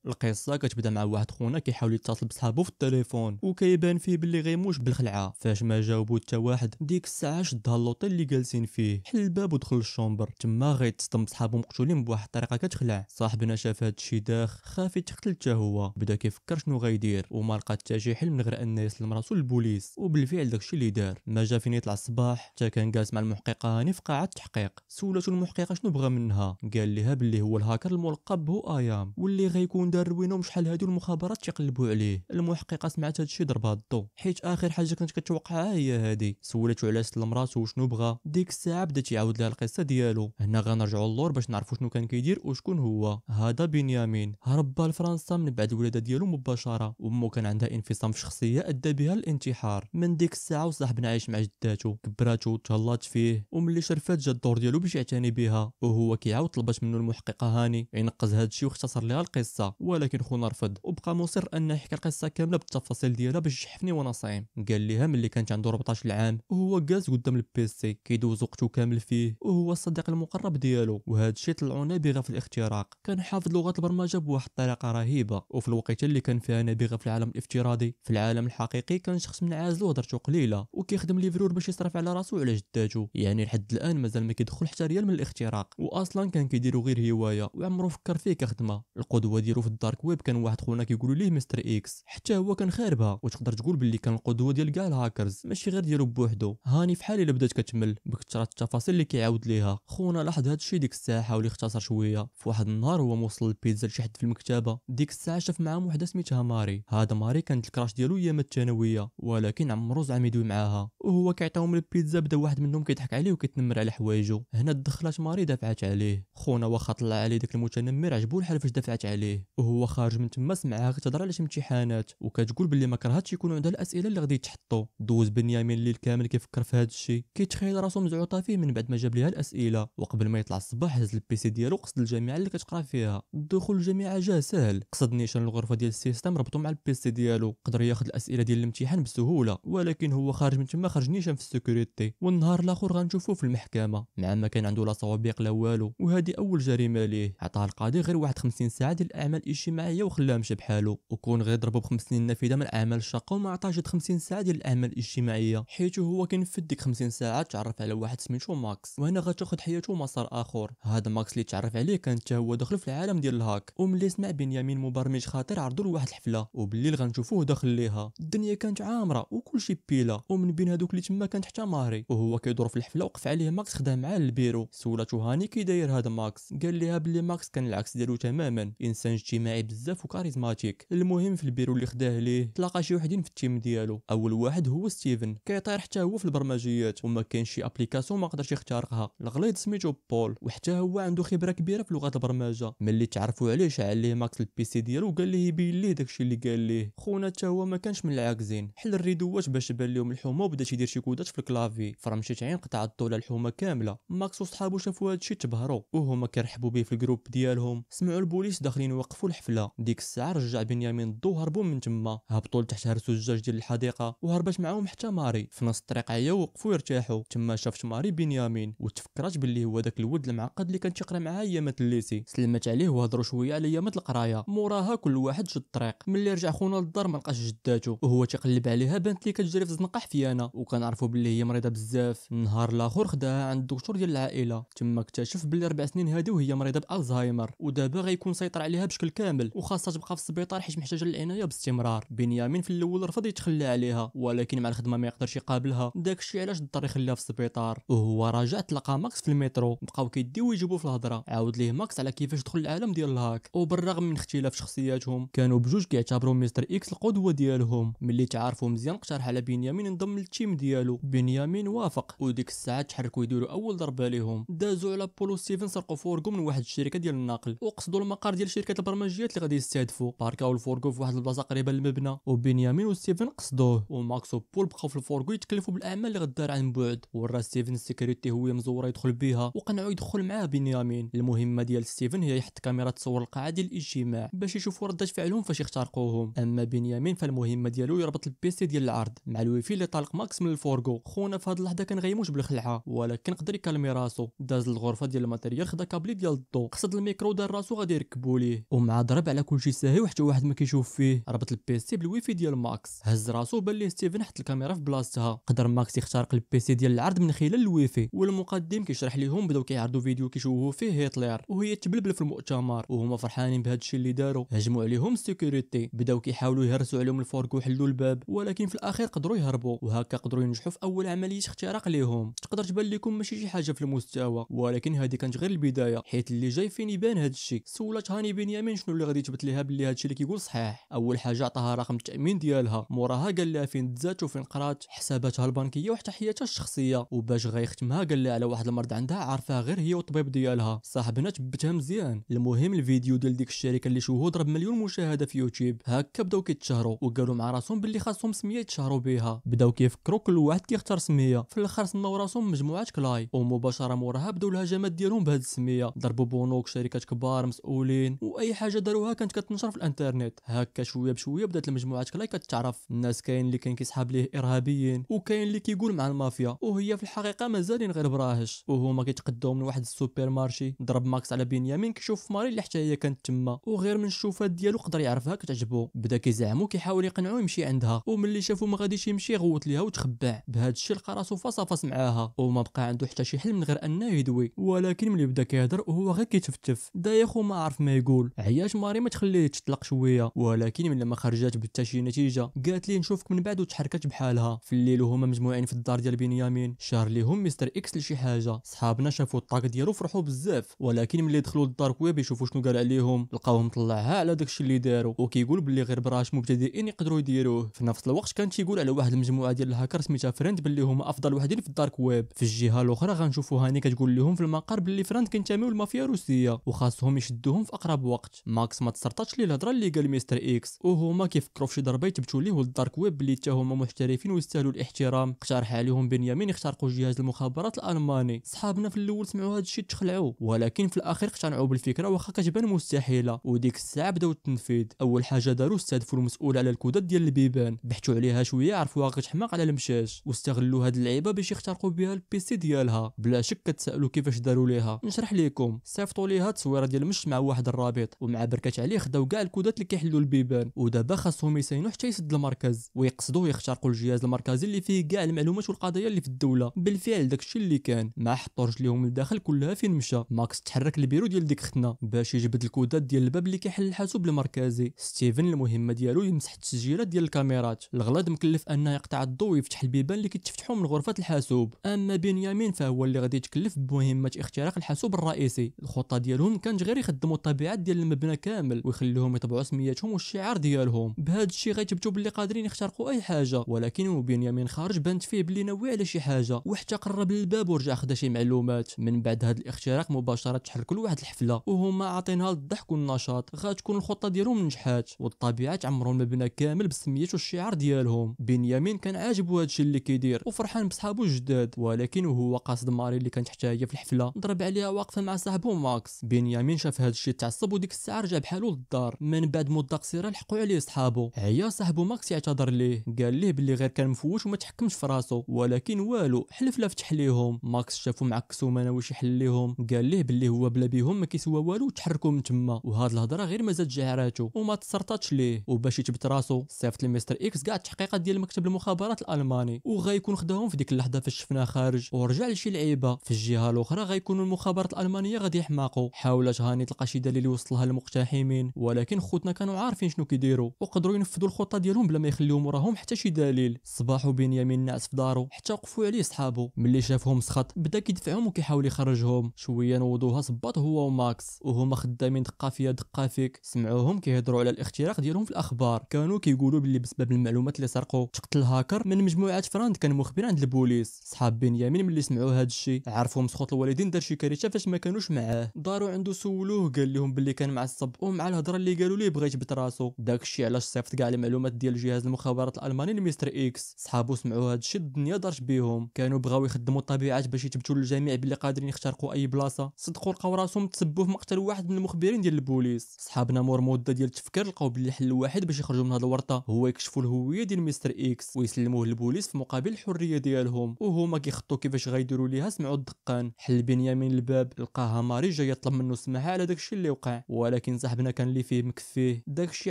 القصه كتبدا مع واحد خونا كيحاول يتصل بصحابو في التليفون وكيبان فيه باللي غيموش بالخلعه. فاش ما جاوبو حتى واحد ديك الساعه شدها اللوطيل اللي جالسين فيه، حل الباب ودخل للشومبر. تما غيتصدم بصحابو مقتولين بواحد الطريقه كتخلع. صاحبنا شاف هاد الشي داخ خاف يتقتل حتى هو، بدا كيفكر شنو غيدير وما لقى حتى شي حل من غير انه يسلم راسو للبوليس. وبالفعل داكشي اللي دار. ما جا فين يطلع الصباح حتى كان جالس مع المحققه هاني في قاعه التحقيق. سولاتو المحققه شنو بغى منها، قال ليها باللي هو الهاكر الملقب هو ايام واللي غيكون دار روينه شحال هادو المخابرات تيقلبوا عليه. المحققه سمعت هادشي ضربها الضو، حيت اخر حاجه كانت كتوقعها هي هادي. سولاتو علاش سلم راسو وشنو بغى. ديك الساعه بدا تيعاود لها القصه ديالو. هنا غنرجعوا للور باش نعرفوا شنو كان كيدير وشكون هو. هذا بنيامين هرب لفرنسا من بعد الولاده ديالو مباشره، وامه كان عندها انفصام في شخصيه ادى بها الانتحار. من ديك الساعه وصاحبنا عايش مع جداتو، كبراتو وتهلات فيه، وملي شرفات جا الدور ديالو باش يعتني بها. وهو كيعاود طلبات منه المحققه هاني ينقز هادشي واختصر لها القصه، ولكن خونا رفض وبقى مصر انه يحكي القصه كامله بالتفاصيل ديالها باش يشحفني وانا صايم. قال ليها ملي كانت عنده 14 عام وهو جالس قدام البيسي كيدوز وقته كامل فيه، وهو الصديق المقرب ديالو. وهادشي طلعوا نابغه في الاختراق. كان حافظ لغه البرمجه بواحد الطريقه رهيبه، وفي الوقيته اللي كان فيها نابغه في العالم الافتراضي، في العالم الحقيقي كان شخص منعزل وهضرته قليله وكيخدم ليفرور باش يصرف على راسو وعلى جداتو. يعني لحد الان مازال ما كيدخل حتى ريال من الاختراق، واصلا كان كيديرو غير هوايه وعمرو فكر فيه كخدمه. القدوه ديالو في الدارك ويب كان واحد خونا كيقولوا ليه مستر اكس، حتى هو كان خاربها، وتقدر تقول باللي كان القدوه ديال كاع الهاكرز ماشي غير ديالو بوحدو. هاني فحال الا بدات كتمل بكثره التفاصيل اللي كيعاود ليها. خونا لاحظ هادشي ديك الساعه حاول يختصر شويه. في واحد النهار هو موصل البيتزا لشحد في المكتبه، ديك الساعه شاف معاهم وحده سميتها ماري. هذا ماري كانت الكراش ديالو ايام الثانويه، ولكن عمرو زعم يدوي معاها. وهو كيعطيهم البيتزا بدا واحد منهم كيضحك عليه وكيتنمر على حوايجو. هنا دخلات ماري دافعات عليه. خونا واخا طلع عليه داك المتنمر عجبو الحال فاش دافعات عليه، وهو خارج من تما سمعها كتهضر على شي امتحانات وكتقول باللي ما كرهاتش يكونوا عندها الاسئله اللي غادي يتحطوا. دوز بنيامين الليل كامل كيفكر في هذا الشيء، كيتخيل راسو مزعوطه فيه من بعد ما جاب ليها الاسئله. وقبل ما يطلع الصباح هز البيسي ديالو قصد الجامعه اللي كتقرا فيها. الدخول للجامعه جا ساهل، قصد نيشان الغرفه ديال السيستم ربطو مع البيسي ديالو، قدر ياخذ الاسئله ديال الامتحان بسهوله. ولكن هو خارج من تما خرج نيشان في السيكوريتي. والنهار الاخر غنشوفوه في المحكمه مع ما كان عنده لا صوابيق لا والو، وهذه اول جريمه ليه. عطاه القاضي غير واحد 50 ساعه ديال الاعمال الاجتماعيه وخلاه مشى بحالو، وكون غير ضربو ب5 سنين نافذه من الاعمال الشاقه وما عطاش 50 ساعه ديال الاعمال الاجتماعيه، حيت هو كينفذ ديك 50 ساعه. تعرف على واحد سميتو ماكس، وهنا غتاخذ حياته مسار اخر. هذا ماكس اللي تعرف عليه كان حتى هو داخل في العالم ديال الهاك، وملي سمع بنيامين مبرمج خطير عرضوا له واحد الحفله وبالليل غنشوفوه داخل ليها. الدنيا كانت عامره وكلشي بيلا، ومن بين هذوك اللي تما كانت حتى ماري. وهو كيدور في الحفله وقف عليه ماكس خدام معاه للبيرو. سولاتو هاني كي داير هذا ماكس، قال ليها بلي ماكس كان العكس ديالو تماما، انسان اجتماعي بزاف وكاريزماتيك. المهم في البيرو اللي خداه ليه تلاقى شي وحدين في التيم ديالو. اول واحد هو ستيفن كيطير حتى هو في البرمجيات وما كاينش شي ابليكاسيون ما قدرش يخترقها. الغليظ سميتو بول وحتى هو عنده خبره كبيره في لغه البرمجه. ملي تعرفوا عليه شعل ليه ماكس البيسي ديالو وقال ليه يبين ليه داكشي اللي قال ليه. خونا حتى هو ما كانش من العاكزين، حل الريدوات باش تبان لهم الحومه وبدا يدير شي كودات في الكلافي. فرمشيت عين قطع الضوء على الحومه كامله. ماكس وصحابو شافوا هادشي تبهروا وهما كيرحبوا به في الجروب ديالهم. سمعوا البوليس داخلين يوقفوا الحفله. ديك الساعه رجع بنيامين الضو هربوا من تما، هبطوا لتحت هرسوا الزجاج ديال الحديقه وهربت معاهم حتى ماري. في نص الطريق عياو وقفوا يرتاحوا. تما شافت ماري بنيامين وتفكرات باللي هو داك الولد المعقد اللي كان تيقرا معاه ايامات الليسي. سلمت عليه وهضروا شويه على ايامات القرايه. موراها كل واحد شد الطريق. ملي رجع خونا للدار ما لقاش جداتو وهو تيقلب عليها، بانت لي كتجري في الزنقه حفيانه وكنعرفوا باللي هي مريضه بزاف. النهار الاخر خداها عند الدكتور ديال العائله، تما اكتشف باللي 4 سنين هادي وهي مريضه بالزهايمر، ودابا غيكون سيطر عليها بشكل كامل وخاصها تبقى في السبيطار حيت محتاجه للعنايه باستمرار. بنيامين في الاول رفض يتخلى عليها، ولكن مع الخدمه ما يقدرش يقابلها. داكشي علاش اضطر يخليها في السبيطار. وهو راجع تلقى ماكس في المترو، بقاو كيديو ويجيبوا في الهضره. عاود ليه ماكس على كيفاش دخل العالم ديال الهاك، وبالرغم من اختلاف شخصياتهم كانوا بجوج كيعتبروا مستر اكس القدوه ديالهم. ملي تعرفوا مزيان اقترح على بنيامين ينضم للتيم ديالو. بنيامين وافق، وديك الساعه تحركوا يديروا اول ضربه ليهم. دازوا على بولو ستيفن، سرقوا فورغو من واحد الشركه ديال النقل وقصدوا المقر ديال شركه البرمجيات اللي غادي يستهدفوا. باركاو الفورغو في واحد البلاصه قريبه للمبنى، وبنيامين وستيفن قصدوه. وماكس وبول بقاو في الفورغو يتكلفوا بالاعمال اللي غدار عن بعد. ورا ستيفن السيكوريتي هو مزوره يدخل بها وقنعوا يدخل معاه بنيامين. المهمه ديال ستيفن هي يحط كاميرا تصور القاعه ديال الاجتماع باش يشوفوا ردة فعلهم فاش يخترقوهم. اما بنيامين فالمهمه ديالو يربط البيسي ديال العرض مع الويفي اللي طالق ماكس ماكس من الفورغو. خونا في هاد اللحظه كان غيموت بالخلعه ولكن قدر يكالمي راسو. داز للغرفه ديال الماتيريال، خدا كابلي ديال الضو، قصد الميكرو، دار راسو غادي يركبوا ليه، ومع ضرب على كلشي ساهي وحتى واحد ما كيشوف فيه. ربط البيسي بالويفي ديال ماكس، هز راسو بان ليه ستيفن حط الكاميرا في بلاصتها. قدر ماكس يخترق البيسي ديال العرض من خلال الويفي، والمقدم كيشرح ليهم بداو كيعرضوا فيديو كيشوفوا فيه هتلر وهي تبلبل في المؤتمر، وهما فرحانين بهذا الشيء اللي داروا. هجموا عليهم السيكوريتي، بداو كيحاولوا يهرسوا عليهم الفورغو وحلوا الباب، ولكن في الاخير قدروا يهربوا، وهكا قدروا ينجحوا في اول عمليه اختراق ليهم. تقدر تبان لكم ماشي شي حاجه في المستوى، ولكن هذه كانت غير البدايه، حيت اللي جاي فين يبان هذا الشيء. سولات هاني بنيامين شنو اللي غادي تثبت ليها باللي هذا الشيء اللي كيقول صحيح. اول حاجه عطاها رقم التامين ديالها، موراها قال لها فين تزات وفين قرات، حساباتها البنكيه وحتى حياتها الشخصيه، وباش غيختمها قال لها على واحد المرض عندها عارفاه غير هي والطبيب ديالها. صاحبنا تبتها مزيان. المهم الفيديو ديال ديك الشركه اللي شوهو ضرب مليون مشاهده في يوتيوب. هكا بداو كيتشهروا وقالوا مع راسهم باللي خاصهم سميه يتشهروا بها. بداو كيفكروا كل واحد كيختار سميه، في الاخر سماو راسهم مجموعه كلاي، ومباشره موراها بداو الهجمات ديالهم بهذه السميه. ضربوا بنوك، شركات كبار، مسؤولين، واي حاجه داروها كانت كتنشر في الانترنت. هكا شويه بشويه بدات المجموعات كلاي كتعرف. الناس كاين اللي كان كيسحاب ليه ارهابيين، وكاين اللي كيقول مع المافيا، وهي في الحقيقه مازالين غير براهش. وهما كيتقداو من واحد السوبر مارشي. ضرب ماكس على بنيامين كيشوف ماري اللي حتى هي كانت تما، وغير من الشوفات ديالو قدر يعرفها كتعجبو. بدا كيزعمو كيحاول يقنعو يمشي عندها، وملي شافو ما غاديش يمشي غوت ليها وتخبع. بهذا الشيء لقى راسو فاص معاها، وما بقى عنده حتى شي حل من غير انه يدوي. ولكن ملي بدا كيهضر وهو غير كيتفتف، دايخ وما عارف ما يقول. عياش ماري ما تخليه تطلق شويه، ولكن ملي ما خرجات بتا شي نتيجه قالت ليه نشوفك من بعد، وتحركت بحالها. في الليل وهما مجموعين في الدار ديال بنيامين، شار ليهم مستر اكس لشي حاجه. صحابنا شافوا الطاق ديالو فرحوا بزاف، ولكن ملي دخلوا للدارك ويب يشوفوا شنو قال عليهم لقاوه مطلعها على داكشي اللي داروا، وكيقول باللي غير براش مبتدئين يقدروا يديروه. في نفس الوقت كان تيقول على واحد المجموعه ديال الهاكر سميتها فريند باللي هما افضل وحدين في الدارك ويب. في الجهه الاخرى غنشوفوا هاني كتقول لهم في المقر باللي فريند كينتميو للمافيا الروسيه وخاصهم يشدوهم في اقرب وقت. ماكس ما تسرطاتش ليه الهضره اللي قال مستر اكس، وهما كيفكروا في شي ضربه يثبتوا ليه الدارك ويب باللي حتى هما محترفين ويستاهلوا الاحترام. اقترح عليهم بنيامين يخترقوا جهاز المخابرات الالماني. صحابنا في الاول سمعوا هذا الشيء تخلعوا، ولكن في الاخير اقتنعوا بالفكره واخا كتبان مستحيله، وديك الساعه بداو التنفيذ. اول حاجه داروا استهدفوا المسؤول على الكودات ديال البيبان، بحثوا عليها شويه عرفوها كتحماق على المشاش، واستغلوا هاد اللعيبه باش يخترقوا بها البيسي ديالها. بلا شك كتسالوا كيفاش داروا ليها. نشرح لكم. صيفطوا ليها تصويره ديال المش مع واحد الرابط، ومع بركات عليه خداو كاع الكودات اللي كيحلوا البيبان، ودابا خاصهم يساينوا حتى يسد المركز، ويقصدوا يخترقوا الجهاز المركزي اللي فيه كاع المعلومات والقضايا اللي في الدوله. بالفعل داكشي اللي كان، ما حطوا رجليهم لداخل كلها فين مشى. ماكس تحرك البيرو ديال ديك ختنا باش يجبد الكودات ديال الباب اللي كيحل الحاسوب المركزي. ستيفن المهمه ديالو يمسح التسجيلات ديال الكاميرات. الغلاد مكلف انه يقطع الضوء ويفتح البيبان اللي كيتفتحوا من غرفه الحاسوب. اما بنيامين فهو اللي غادي يتكلف بمهمه اختراق الحاسوب الرئيسي. الخطه ديالهم كانت غير يخدموا الطبيعات ديال المبنى كامل ويخليوهم يطبعوا سمياتهم والشعار ديالهم. بهذا الشيء غيثبتوا باللي قادرين يخترقوا اي حاجه. ولكن بنيامين خارج بانت فيه باللي ناوي على شي حاجه، وحتى قرب للباب ورجع خدا شي معلومات. من بعد هذا الاختراق مباشره تحركوا لواحد الحفله، وهما عاطينها للضحك والنشاط. غتكون الخطه ديالهم نجحات، والطبيعات عمروا المبنى كامل بالسميات والشعار ديالهم. بنيامين كان عاجبو هذا الشيء اللي كيدير وفرحان بصحابو الجداد، ولكن وهو قاصد ماري اللي كانت حتى هي في الحفله ضرب عليها واقفه مع صاحبو ماكس. بنيامين شاف هذا الشيء تعصب، وديك الساعه رجع بحالو للدار. من بعد مده قصيره لحقوا عليه صحابو. عيا صاحبو ماكس يعتذر ليه، قال ليه باللي غير كان مفوش وما تحكمش في راسو، ولكن والو حلف لا فتح ليهم. ماكس شافو معكس وما ناويش يحل ليهم، قال ليه باللي هو بلا بيهم ما كيسوى والو وتحركوا من تما. وهاد الهضره غير ما زاد جعراتو وما تسرطاتش ليه. وباش يثبت راسو صيفط لمستر اكس كاع التحقيقات ديال مكتب المخابرات الالماني، وغيكون خداهم في ديك اللحظه فاش شفناه خارج ورجع لشي لعيبه. في الجهه الاخرى غيكونوا المخابرات الالمانيه غادي يحماقوا. حاولت هاني تلقى شي دليل يوصلها للمقتحمين، ولكن خوتنا كانوا عارفين شنو كيديروا وقدروا ينفذوا الخطه ديالهم بلا ما يخليهم وراهم حتى شي دليل. صباح وبنيامين نعس في دارو حتى وقفوا عليه صحابو. ملي شافهم سخط بدا كيدفعهم وكيحاول يخرجهم. شويه نوضوها صباط هو وماكس، وهما خدامين دقه فيا دقه فيك. سمعوهم كيهضروا على الاختراق ديالهم في الاخبار. كانوا كيقولوا باللي بسبب المعلومات اللي سرقوا تقتل هاكر من مجموعه فرانك كان مخبر عند البوليس. صحاب بنيامين ملي سمعوا هذا الشيء عرفوا مسخوط الوالدين دار شي كارثه فاش ما كانوش معاه. داروا عنده سولوه قال لهم باللي كان معصب، ومع الهضره اللي قالوا ليه بغى يثبت راسو. داكشي علاش صيفط كاع المعلومات ديال جهاز المخابرات الالماني لمستر اكس. صحابو سمعوا هذا الشيء الدنيا دارت بيهم. كانوا بغاو يخدموا الطبيعات باش يثبتوا للجميع باللي قادرين يخترقوا اي بلاصه. صدقوا لقاو راسهم تسبوا في مقتل واحد من المخبرين ديال البوليس. صحابنا مور مده ديال التفكير لقاو باللي الحل الوحيد باش يخرجوا من هذه الورطه هو يكشفوا الهويه ديال مستر اكس ويسلموه للبوليس البوليس في مقابل الحريه ديالهم، وهما كيخططوا كيفاش غيديروا ليها. سمعوا الدقان، حل بنيامين الباب، لقاها ماري جاي يطلب منه السماحه على داكشي اللي وقع، ولكن صاحبنا كان اللي فيه مكفيه. داكشي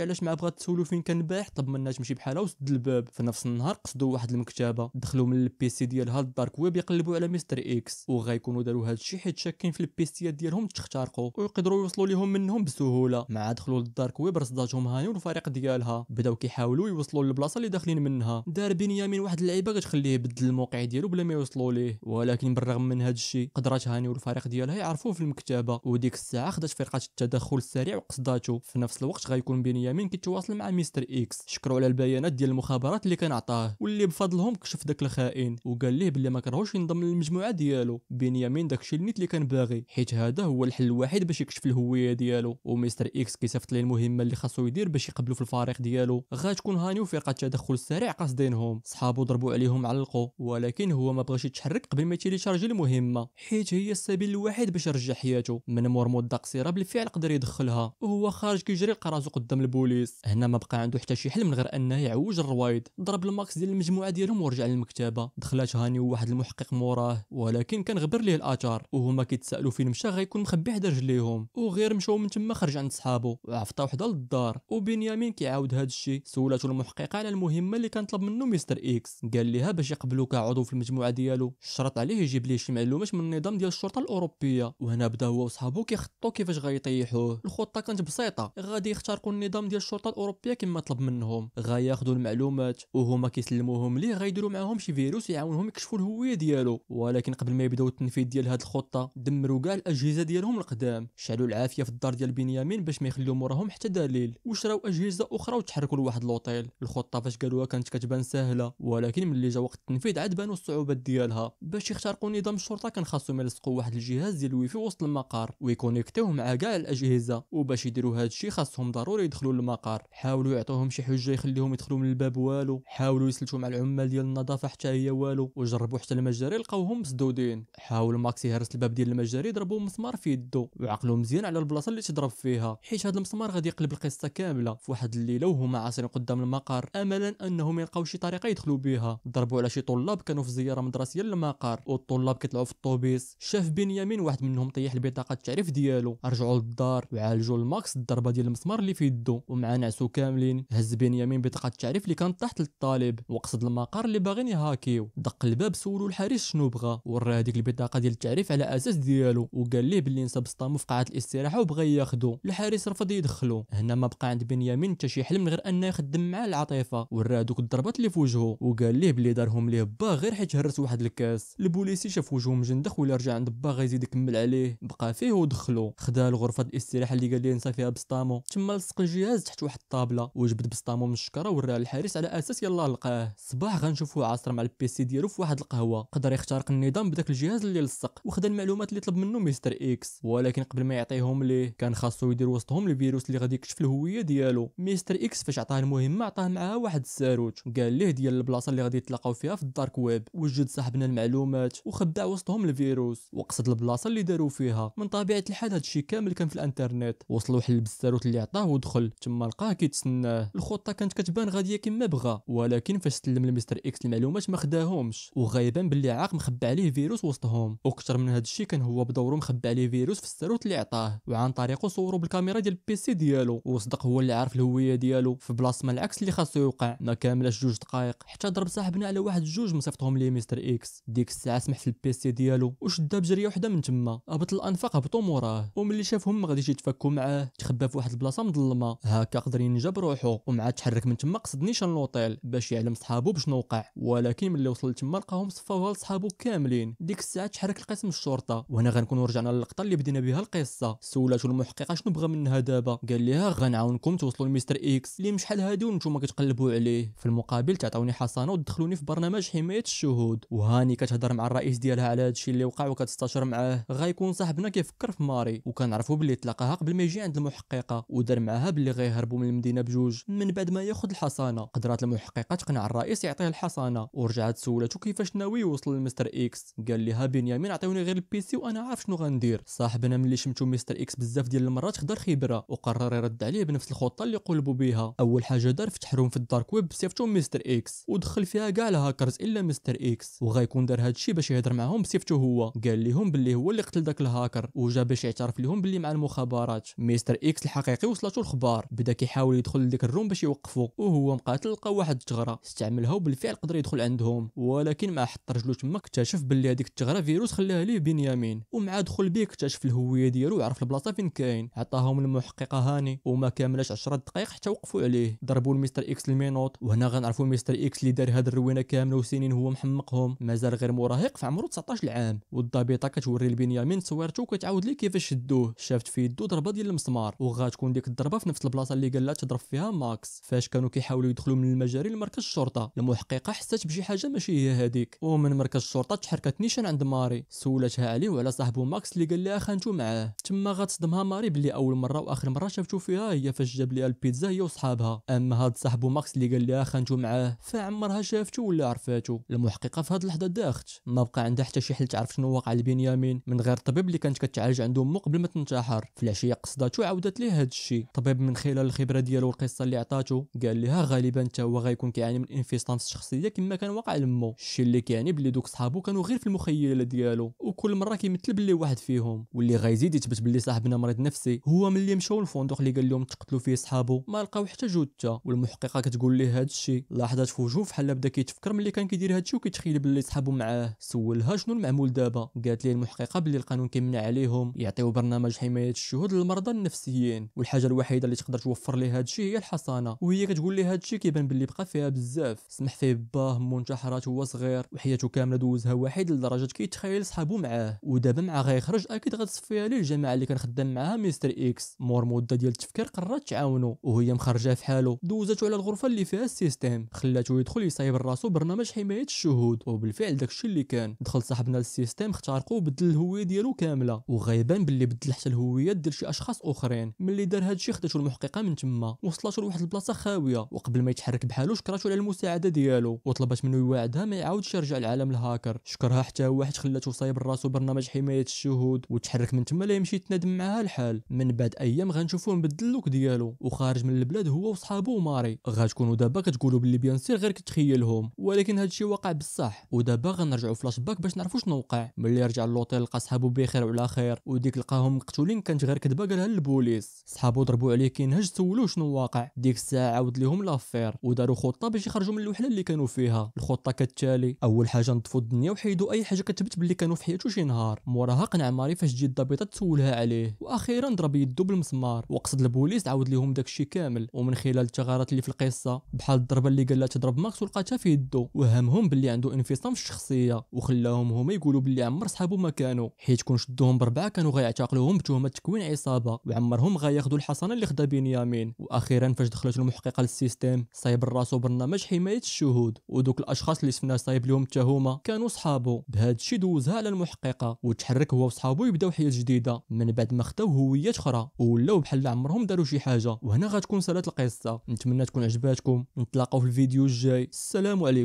علاش مع بغات تسولو فين كان بايح، طلب منها تمشي بحالها وسد الباب. في نفس النهار قصدوا واحد المكتبه، دخلوا من البيسي ديالها للدارك ويب يقلبوا على مستر اكس، وغيكونوا داروا هادشي حيت شاكين في البيسيات ديالهم تخترقوا ويقدروا يوصلوا ليهم منهم بسهوله. مع دخلوا للدارك ويب رصداتهم هاني والفريق ديالها بداو كيحاولوا يوصلوا للبلاصه اللي داخلين منها. دار بنيامين واحد اللعيبه كتخليه يبدل الموقع ديالو بلا ما يوصلوا ليه، ولكن بالرغم من هادشي قدرات هاني والفريق ديالها يعرفوه في المكتبه، وديك الساعه خدات فرقه التدخل السريع وقصداتو. في نفس الوقت غيكون بنيامين كيتواصل مع مستر اكس، شكروا على البيانات ديال المخابرات اللي كان عطاه، واللي بفضلهم كشف داك الخائن وقال ليه بلي ما كرهوش ينضم للمجموعه ديالو. بنيامين داكشي النيت اللي كان باغي، حيت هذا هو الحل الوحيد باش يكشف الهويه ديالو. ومستر اكس كيصيفط ليه المهمه اللي خاصو يدير باش يقبلوا في الفريق ديالو. غتكون هاني وفرقه التدخل السريع قاصدينهم، صحابو ضربوا عليهم علقوا، ولكن هو ما بغاش يتحرك قبل ما يتيليشارجي المهمه، حيت هي السبيل الوحيد باش يرجع حياته من مور مده قصيره بالفعل قدر يدخلها. وهو خارج كيجري لقى راسو قدام البوليس. هنا ما بقى عنده حتى شي حل من غير انه يعوج الرويض. ضرب الماكس ديال المجموعه ديالهم ورجع للمكتبه. دخلات هاني وواحد المحقق موراه، ولكن كان غبر ليه الاثار، وهما كيتسالوا فين مشى غيكون مخبي حدا رجليهم، وغير مشاو من تما خرج عند صحابو وعفطه وحده للدار. وبنيامين كيعاود هذا الشيء. سولاتو المحققه على المهمه اللي كان طلب منه مستر اكس، قال ليها باش يقبلو كعضو في المجموعه ديالو شرط عليه يجيب ليه شي معلومات من النظام ديال الشرطه الاوروبيه. وهنا بدا هو وصحابو كيخططوا كيفاش غيطيحوه. الخطه كانت بسيطه، غادي يخترقوا النظام ديال الشرطه الاوروبيه كما طلب منهم، غياخذوا المعلومات وهما كيسلموهم ليه، غيديروا معاهم شي فيروس يعاونهم يكشفوا الهويه ديالو. ولكن قبل ما يبداو التنفيذ ديال هذه الخطه دمروا كاع الاجهزه ديالهم القدام، شعلوا العافيه في الدار ديال بنيامين باش ما يخليو موراهم حتى دليل، وشراو اجهزه اخرى وتحركوا لواحد لوطيل. الخطه فاش قالوها كانت كتبان سهله، ولكن ملي جا وقت التنفيذ عاد بانوا الصعوبات ديالها. باش يخترقوا نظام الشرطه كان خاصهم يلصقوا واحد الجهاز ديال الويفي وسط المقر ويكونيكتيوه مع كاع الاجهزه، وباش يديروا هذا الشيء خاصهم ضروري يدخلوا للمقر. حاولوا يعطوهم شي حجه يخليهم يدخلوا من الباب، والو. حاولوا يسلتوا مع العمال ديال النظافه حتى هي والو، وجربوا حتى المجاري لقاوهم مسدودين. حاول ماكس يهرس الباب ديال المجاري، ضربوا مسمار في يدو وعقلوا مزيان على البلاصه اللي تضرب فيها، حيت هذا المسمار غادي يقلب القصه كامله. في واحد الليله وهما عاصرين قدام المقر املا انهم يلقاو شي طريقه يدخلوا بها، ضربوا على شي طلاب كانوا في زياره مدرسيه للمقر، والطلاب كيطلعوا في الطوبيس. شاف بنيامين واحد منهم طيح البطاقه التعريف ديالو، رجعوا للدار وعالجوا الماكس الضربه ديال المسمار اللي في يدو، ومع نعسو كاملين هز بنيامين بطاقه التعريف اللي كانت تحت للطالب وقصد المقر اللي باغيين يهاكيو. دق الباب، سولوا الحارس شنو بغى، وراه هذيك البطاقه ديال التعريف على اساس ديالو، وقال ليه باللي نسى سطامو في قاعه الاستراحه وبغى ياخذو. الحارس رفض يدخلو. هنا ما بقى عند بنيامين حتى شي حل من غير انه يخدم معاه العاطفه، وراه دوك الضربات اللي في وجهه، وقال ليه بلي دارهم ليه با غير حيت هرس واحد الكاس. البوليسي شاف وجهه مجندخ ولا رجع عند با غيزيد يكمل عليه، بقى فيه ودخلو. خدا لغرفه الاستراحه اللي قال ليه نسى فيها بسطامو، تما لصق الجهاز تحت واحد الطابله وجبد بسطامو من الشكره وراه الحارس على اساس يلا لقاه. صباح غنشوفوه عاصر مع البيسي ديالو في واحد القهوه، قدر يخترق النظام بداك الجهاز اللي لصق وخدا المعلومات اللي طلب منه مستر اكس، ولكن قبل ما يعطيهم ليه كان خاصو يدير وسطهم الفيروس اللي غادي يكشف الهويه ديالو. مستر اكس فاش عطاه المهمه عطاه معاها واحد الساروت، قال ليه ديال البلاصه اللي غادي يتلاقاو فيها في الدارك ويب، وجد صاحبنا المعلومات وخبع وسطهم الفيروس وقصد البلاصه اللي داروا فيها. من طبيعه الحال هادشي كامل كان في الانترنت. وصلوا حل بالساروت اللي عطاه ودخل تما لقاه كيتسناه. الخطه كانت كتبان غاديه كما بغا، ولكن فاش سلم لمستر اكس المعلومات ما خداهمش، وغايبان باللي عاق مخبى عليه فيروس وسطهم. واكثر من هادشي كان هو بدورو مخبى عليه فيروس في الساروت اللي عطاه، وعن طريقه صوروا بالكاميرا ديال البيسي ديالو، وصدق هو اللي عارف الهويه ديالو في بلاصه ما العكس اللي خاصو يوقع. ما كاملاش 2 دقائق حتى ضرب صاحبنا على واحد 2 مصيفطهم ليه مستر اكس. ديك الساعه سمح في البيسي ديالو وشدها بجريه وحده من تما. هبط الانفاق هبطوا موراه، وملي شافهم ما غاديش يتفكوا معاه تخبى في واحد البلاصه مظلمه، هكا قدر ينجا بروحو ومع تحرك من تما قصد نيشان لوطيل باش يعلم صحابو بشنو وقع. ولكن ملي وصل تما لقاهم صفاوها لصحابو كاملين. ديك الساعه تحرك القسم الشرطه، وهنا غنكونوا رجعنا للقطه اللي بدينا بها القصه. سولاتو المحققه شنو بغى منها دابا، قال لها غنعاونكم توصلوا لمستر اكس اللي مش شحال هادي وانتم كتقلبوا عليه، في المقابل تعطوني حصانه وتدخلوني في برنامج حمايه الشهود. وهاني كتهضر مع الرئيس ديالها على هادشي اللي وقع وكتستشر معاه. غيكون صاحبنا كيفكر في ماري، وكنعرفوا باللي تلاقاها قبل ما يجي عند المحققه، ودار معاها باللي غيهربوا من المدينه بجوج. من بعد ما ياخذ الحصانه قدرات المحققه تقنع الرئيس يعطيه الحصانه، ورجعت سولاتو كيفاش ناوي يوصل لمستر اكس. قال لها بنيامين عطيوني غير البيسي وانا عارف شنو غندير. صاحبنا ملي شمتو مستر اكس بزاف ديال المرات خدر خبره وقرر يرد عليه بنفس الخطه اللي قلبوا بها. اول حاجه دار فتح روم في الدارك ويب بصيفطو مستر اكس، ودخل فيها كاع الهاكرز الا مستر اكس، وغيكون دار هادشي باش يهضر معاهم بصفتو هو. قال لهم باللي هو اللي قتل داك الهاكر، وجا باش يعترف لهم باللي مع المخابرات. مستر اكس الحقيقي وصلته الخبار، بدا كيحاول يدخل لديك الروم باش يوقفو، وهو مقاتل لقى واحد الثغره استعملها وبالفعل قدر يدخل عندهم، ولكن مع حط رجلو تما اكتشف باللي هذيك الثغره فيروس خلاها ليه بنيامين، ومع دخل بيه اكتشف الهويه ديالو وعرف البلاصه فين كاين. عطاهم المحققه هاني وما كاملاش 10 دقائق حتى وقفوا عليه، ضربوا لمستر اكس المينوط. وهنا غنعرفوا مستر اكس اللي دار هاد الروينه كامله وسنين هو محمقهم، مازال غير مراهق في عمره 19 عام. والضابطه كتوري لبنيامين تصويرته وكتعاود ليه كيفاش شدوه. شافت في يدو ضربه ديال المسمار، وغتكون ديك الضربه في نفس البلاصه اللي قال لها تضرب فيها ماكس فاش كانوا كيحاولوا يدخلوا من المجاري لمركز الشرطه. المحققه حست بشي حاجه ماشي هي هذيك، ومن مركز الشرطه تحركت نيشان عند ماري، سولتها عليه وعلى صاحبه ماكس اللي قال لها خانتو معاه. تما غتصدمها ماري باللي اول مره واخر مره شافتو فيها هي فاش جاب ليها البيتزا هي وصحابها، اما هاد صاحبه ماكس اللي قال لها خانتو معاه فعمرها شافتو ولا عرفاتو. المحققه في هاد اللحظه داخت، ما بقى عندها حتى شي حل تعرف شنو واقع لبنيامين من غير الطبيب اللي كانت كتعالج عنده امه قبل ما تنتحر. في العشيه قصداتو عاودت ليه هاد الشيء. الطبيب من خلال الخبره ديالو والقصه اللي عطاتو قال لها غالبا حتى هو غيكون كيعاني من انفصام الشخصيه كما كان واقع لمو، الشيء اللي كيعني باللي دوك صحابو كانوا غير في المخيله ديالو، وكل مره كيمثل باللي واحد فيهم. واللي غيزيد يثبت باللي صاحبنا مريض نفسي هو ملي مشاو للفندق اللي قال لهم تقتلوا فيه صحابو ما لقاو حتى جثه. والمحققه كتقول ليه هاد الشيء لاحظت في وجهه بحال بدا كيتفكر ملي كان كيدير هاد الشيء وكيتخيل باللي صحابو معاه. سولها شنو المعمول دابا، قالت ليه المحققه باللي القانون كيمنع عليهم يعطيو برنامج حمايه الشهود للمرضى النفسيين، والحاجه الوحيده اللي تقدر توفر ليه هاد الشيء هي الحصانه. وهي كتقول ليه هاد الشيء كيبان باللي بقى فيها بزاف، سمح فيه باه منتحرات هو صغير وحياته كامله دوزها وحيد لدرجه كيتخيل صحابو معاه، ودابا مع غيخرج اكيد غتصفيها ليه الجماعه اللي كان خدام معاها مستر اكس. مور مده ديال التفكير قررت تعاونو، وهي مخرجاه في حاله دوزاتو على الغرفه اللي فيها السيستم، خلاتو يدخل يصايب راسو برنامج حمايه الشهود. وبالفعل داكشي اللي كان دخل صاحبنا للسيستم اخترقو وبدل الهويه ديالو كامله، وغيبان باللي بدل حتى الهويات ديال شي اشخاص اخرين. ملي دار هادشي خداتو المحققه من تما وصلاتو لواحد البلاصه خاويه، وقبل ما يتحرك بحالو شكراتو على المساعده ديالو وطلبت منه يواعدها ما يعاودش يرجع لعالم الهاكر. شكرها حتى هو حيت خلاتو صايب راسو برنامج حمايه الشهود، وتحرك من تما لا يمشي يتنادم معاها الحال. من بعد ايام غنشوفوه مبدل اللوك ديالو وخارج من البلاد هو وصحابو وماري. غتكونوا دابا كتقولوا باللي بيان سير غير كتخيلهم، ولكن هادشي واقع بصح. ودابا غنرجعوا فلاش باك باش نعرفوا شنو وقع. ملي رجع للوطيل لقى صحابو بخير وعلى خير، وديك لقاهم مقتولين كانت غير كذبه قالها للبوليس. صحابو ضربوا عليه كينهج سولوه شنو واقع. ديك الساعه عاود ليهم لافير وداروا خطه باش يخرجوا من الوحله اللي كانوا فيها. الخطه كالتالي: اول حاجه نطفوا الدنيا وحيدوا اي حاجه كتبت باللي كانوا في حياته شي نهار. موراها قنع ماري فاش تجي الضابطه تسولها عليه، واخيرا ضرب يدو بالمسمار وقصد البوليس عاود ليهم داكشي كامل. ومن خلال الثغرات اللي في القصه بحال الضربه اللي قال لها تضرب ماكس ولقاتها في يدو، وهمهم باللي عنده انفصام في الشخصيه، وخلاهم هما يقولوا باللي عمر صحابو ما كانوا، حيت كون شدوهم بربعه كانوا غيعتقلوهم بتهمه تكوين عصابه، وعمرهم غياخذوا الحصانه اللي خدا بنيامين. واخيرا فاش دخلت المحققه للسيستم صايب راسو برنامج حمايه الشهود، ودوك الاشخاص اللي شفنا صايب لهم التهمه كانوا صحابو. بهذا الشيء دوزها على المحققه وتحرك هو وصحابو يبداو حياه جديده من بعد ما خداو هويات اخرى ولاو بحال عمرهم داروا شي حاجه. وهنا غتكون سالات القصه. نتمنى تكون عجباتكم، نتلاقاو في الفيديو الجاي. السلام عليكم.